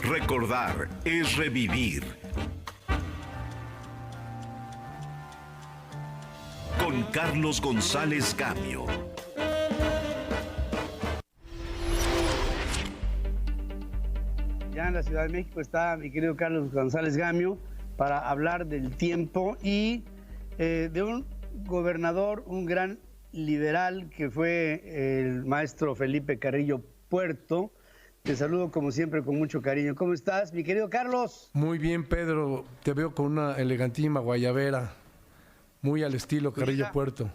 Recordar es revivir. Con Carlos González Gamio. Ya en la Ciudad de México está mi querido Carlos González Gamio para hablar del tiempo y de un gobernador, un gran liberal que fue el maestro Felipe Carrillo Puerto. Te saludo como siempre con mucho cariño. ¿Cómo estás, mi querido Carlos? Muy bien, Pedro. Te veo con una elegantísima guayabera, muy al estilo Carrillo Mira, Puerto.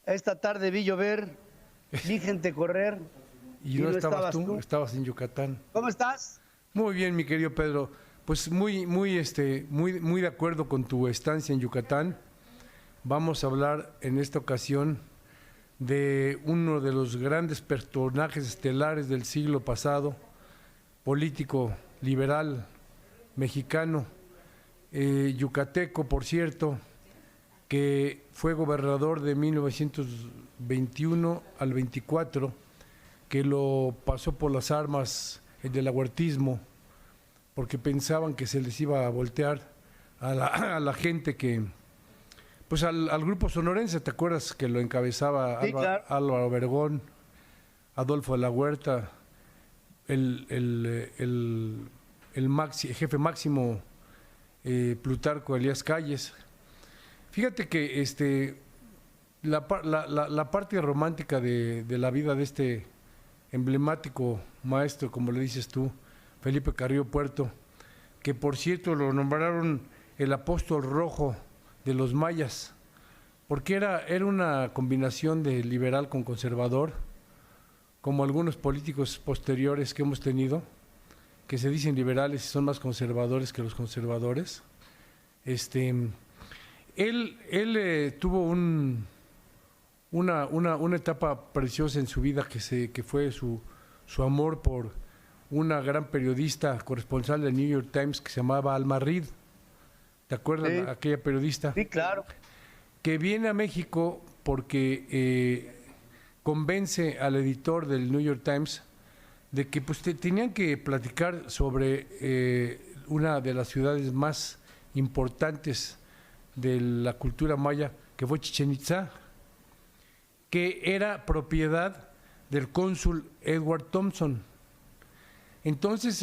esta tarde vi llover, vi gente correr. Y no estabas tú, estabas en Yucatán. ¿Cómo estás? Muy bien, mi querido Pedro. Pues muy de acuerdo con tu estancia en Yucatán. Vamos a hablar en esta ocasión de uno de los grandes personajes estelares del siglo pasado, político liberal mexicano, yucateco, por cierto, que fue gobernador de 1921 al 24, que lo pasó por las armas el del ahuertismo, porque pensaban que se les iba a voltear a la gente que, pues al grupo sonorense. ¿Te acuerdas que lo encabezaba Sí, claro. Álvaro Obregón, Adolfo de la Huerta, el jefe máximo Plutarco Elías Calles? Fíjate que la parte romántica de la vida de este emblemático maestro, como le dices tú, Felipe Carrillo Puerto, que por cierto lo nombraron el apóstol rojo de los mayas, porque era una combinación de liberal con conservador, como algunos políticos posteriores que hemos tenido, que se dicen liberales y son más conservadores que los conservadores. Él tuvo una etapa preciosa en su vida que fue su amor por una gran periodista corresponsal del New York Times que se llamaba Alma Reed. ¿Te acuerdas? Sí. Aquella periodista. Sí, claro. Que viene a México porque convence al editor del New York Times de que pues tenían que platicar sobre una de las ciudades más importantes de la cultura maya, que fue Chichén Itzá, que era propiedad del cónsul Edward Thompson. Entonces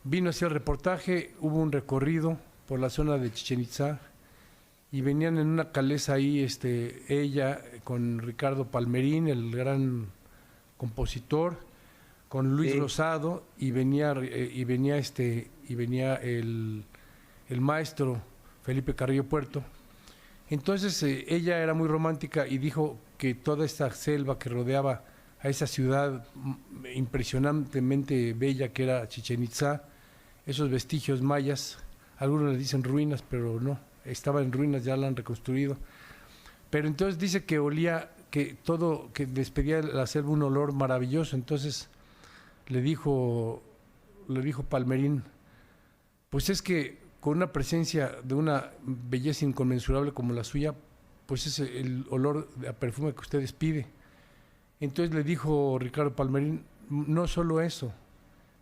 vino hacia el reportaje, hubo un recorrido por la zona de Chichén Itzá y venían en una calesa ahí, ella con Ricardo Palmerín, el gran compositor, con Luis Rosado, y venía el maestro Felipe Carrillo Puerto. Entonces ella era muy romántica y dijo que toda esta selva que rodeaba a esa ciudad impresionantemente bella que era Chichén Itzá, esos vestigios mayas, algunos le dicen ruinas, pero no, estaba en ruinas, ya la han reconstruido. Pero entonces dice que olía, que despedía la selva un olor maravilloso. Entonces le dijo Palmerín, pues es que con una presencia de una belleza inconmensurable como la suya, pues es el olor a perfume que usted despide. Entonces le dijo Ricardo Palmerín, no solo eso,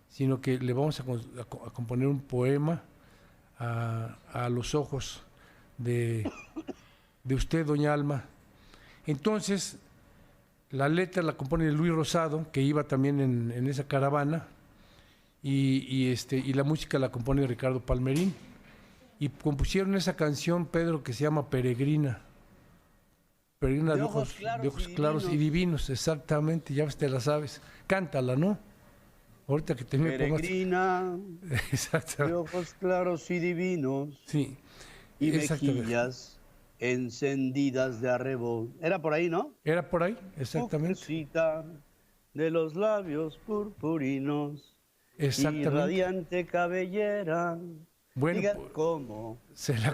sino que le vamos a componer un poema a los ojos de usted, doña Alma. Entonces la letra la compone Luis Rosado, que iba también en esa caravana, y la música la compone Ricardo Palmerín, y compusieron esa canción, Pedro, que se llama Peregrina de ojos claros y divinos, exactamente, ya te la sabes. Cántala, ¿no? Ahorita que te me pongas. Peregrina de ojos claros y divinos. Sí. Y mejillas encendidas de arrebol. Era por ahí, ¿no? Era por ahí, exactamente. Mujercita de los labios purpurinos. Exactamente. Y radiante cabellera. Bueno, diga cómo se la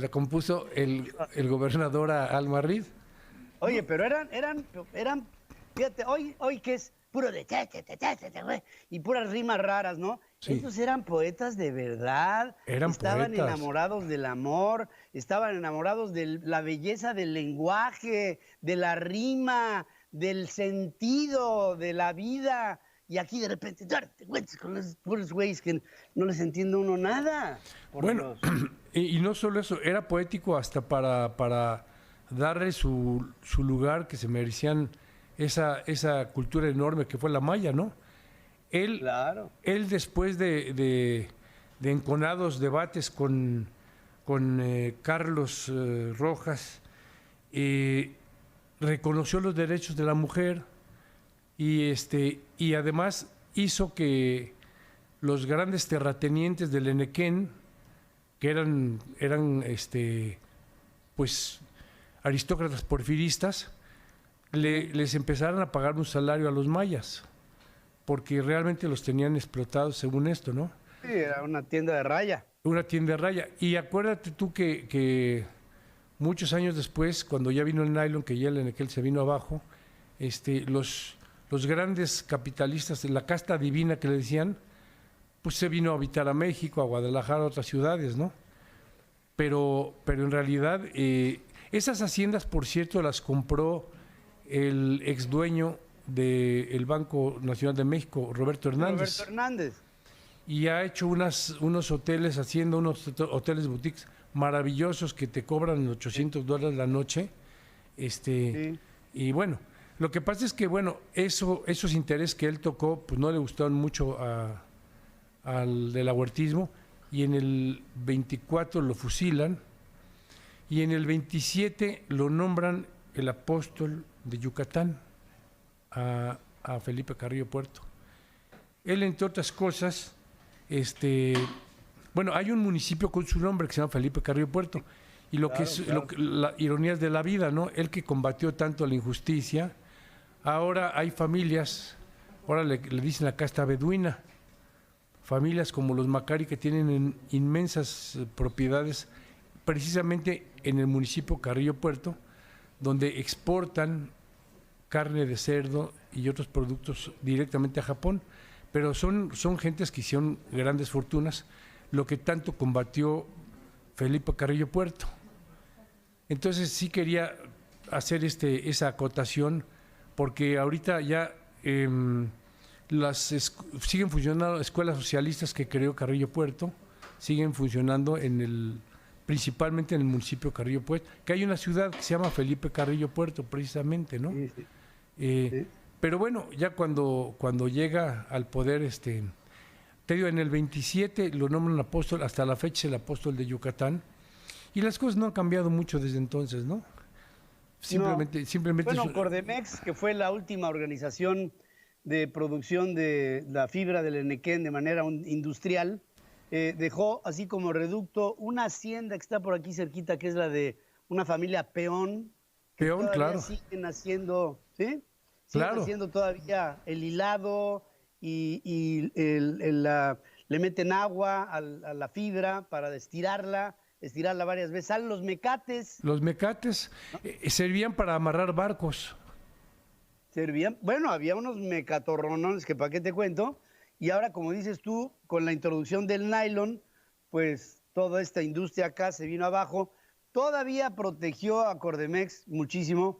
compuso el gobernador a Alma Reed. Oye, pero eran, fíjate, hoy que es puro de y puras rimas raras, ¿no? Sí. Estos eran poetas de verdad, estaban poetas. enamorados del amor, estaban enamorados de la belleza del lenguaje, de la rima, del sentido de la vida, y aquí de repente, te cuentes con los puros güeyes que no les entiende uno nada. Bueno, y no solo eso, era poético hasta para darle su lugar que se merecían esa cultura enorme que fue la maya, ¿no? Él, claro. Él después de enconados debates con Carlos Rojas, reconoció los derechos de la mujer y además hizo que los grandes terratenientes del Enequén, que eran pues aristócratas porfiristas, les empezaran a pagar un salario a los mayas, porque realmente los tenían explotados según esto, ¿no? Sí, era una tienda de raya. Una tienda de raya. Y acuérdate tú que muchos años después, cuando ya vino el nylon, que ya el Enequén se vino abajo, los grandes capitalistas de la casta divina que le decían, pues se vino a habitar a México, a Guadalajara, a otras ciudades, ¿no? Pero en realidad, esas haciendas, por cierto, las compró el ex dueño del Banco Nacional de México, Roberto Hernández. Roberto Hernández. Y ha hecho unos hoteles, haciendo unos hoteles boutiques maravillosos que te cobran $800 la noche. Sí. Y bueno, lo que pasa es que, bueno, esos intereses que él tocó, pues no le gustaron mucho al del ahuertismo, y en el 24 lo fusilan, y en el 27 lo nombran el apóstol de Yucatán a Felipe Carrillo Puerto. Él, entre otras cosas, bueno, hay un municipio con su nombre que se llama Felipe Carrillo Puerto, y lo claro. la ironías de la vida, ¿no? Él que combatió tanto la injusticia, ahora hay familias, ahora le dicen la casta beduina, familias como los Macari que tienen inmensas propiedades precisamente en el municipio Carrillo Puerto, donde exportan carne de cerdo y otros productos directamente a Japón, pero son gentes que hicieron grandes fortunas, lo que tanto combatió Felipe Carrillo Puerto. Entonces sí quería hacer esa acotación, porque ahorita ya siguen funcionando escuelas socialistas que creó Carrillo Puerto, siguen funcionando principalmente en el municipio Carrillo Puerto, que hay una ciudad que se llama Felipe Carrillo Puerto, precisamente, ¿no? Sí. Sí. Pero bueno, ya cuando llega al poder, te digo, en el 27 lo nombran apóstol, hasta la fecha es el apóstol de Yucatán, y las cosas no han cambiado mucho desde entonces, ¿no? Simplemente bueno, Cordemex, que fue la última organización de producción de la fibra del Enequén de manera industrial, dejó así como reducto una hacienda que está por aquí cerquita, que es la de una familia Peón. Peón, claro. Siguen haciendo, ¿sí? Siguen claro. haciendo todavía el hilado y le meten agua a la fibra para estirarla varias veces. Salen los mecates. Los mecates servían para amarrar barcos. Bueno, había unos mecatorronones que para qué te cuento, y ahora, como dices tú, con la introducción del nylon, pues toda esta industria acá se vino abajo. Todavía protegió a Cordemex muchísimo.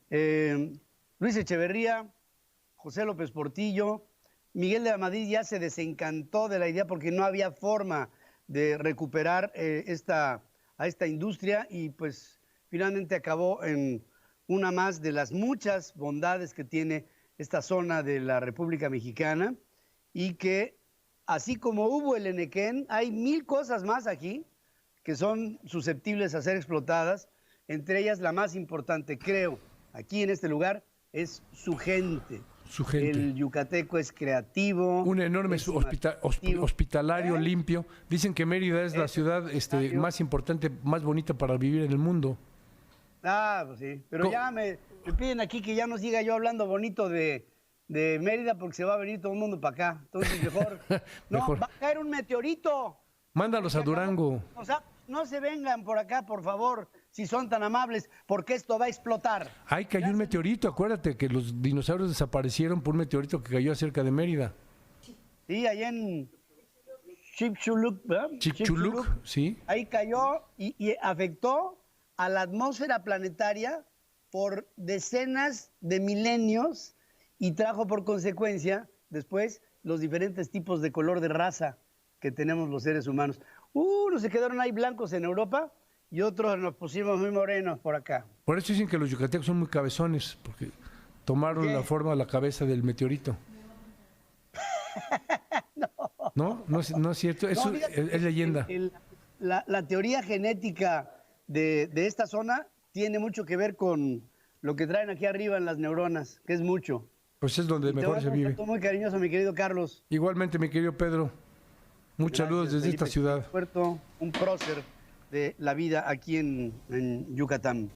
Luis Echeverría, José López Portillo, Miguel de la Madrid ya se desencantó de la idea porque no había forma de recuperar a esta industria, y pues finalmente acabó en una más de las muchas bondades que tiene esta zona de la República Mexicana, y que así como hubo el Enequén, hay 1000 cosas más aquí que son susceptibles a ser explotadas, entre ellas la más importante, creo, aquí en este lugar, es su gente. Su gente. El yucateco es creativo. Un enorme hospitalario, limpio. Dicen que Mérida es la ciudad más importante, más bonita para vivir en el mundo. Pues sí, pero ya me piden aquí que ya no siga yo hablando bonito de Mérida, porque se va a venir todo el mundo para acá. Entonces mejor. Mejor. Va a caer un meteorito. Mándalos a Durango. O sea, no se vengan por acá, por favor, si son tan amables, porque esto va a explotar. Ay, cayó un meteorito, acuérdate que los dinosaurios desaparecieron por un meteorito que cayó cerca de Mérida. Sí, allá en Chicxulub, ¿verdad? Chicxulub, sí. Ahí cayó y afectó a la atmósfera planetaria por decenas de milenios, y trajo por consecuencia después los diferentes tipos de color de raza que tenemos los seres humanos. Unos se quedaron ahí blancos en Europa y otros nos pusimos muy morenos por acá. Por eso dicen que los yucatecos son muy cabezones, porque tomaron ¿Qué? la forma de la cabeza del meteorito. No es cierto, eso No, fíjate, es leyenda. La teoría genética de esta zona tiene mucho que ver con lo que traen aquí arriba en las neuronas, que es mucho. Pues es donde Y te mejor se mando un vive. saludo muy cariñoso, mi querido Carlos. Igualmente, mi querido Pedro, muchos saludos Gracias, desde esta Felipe ciudad. Puerto, un prócer de la vida aquí en Yucatán.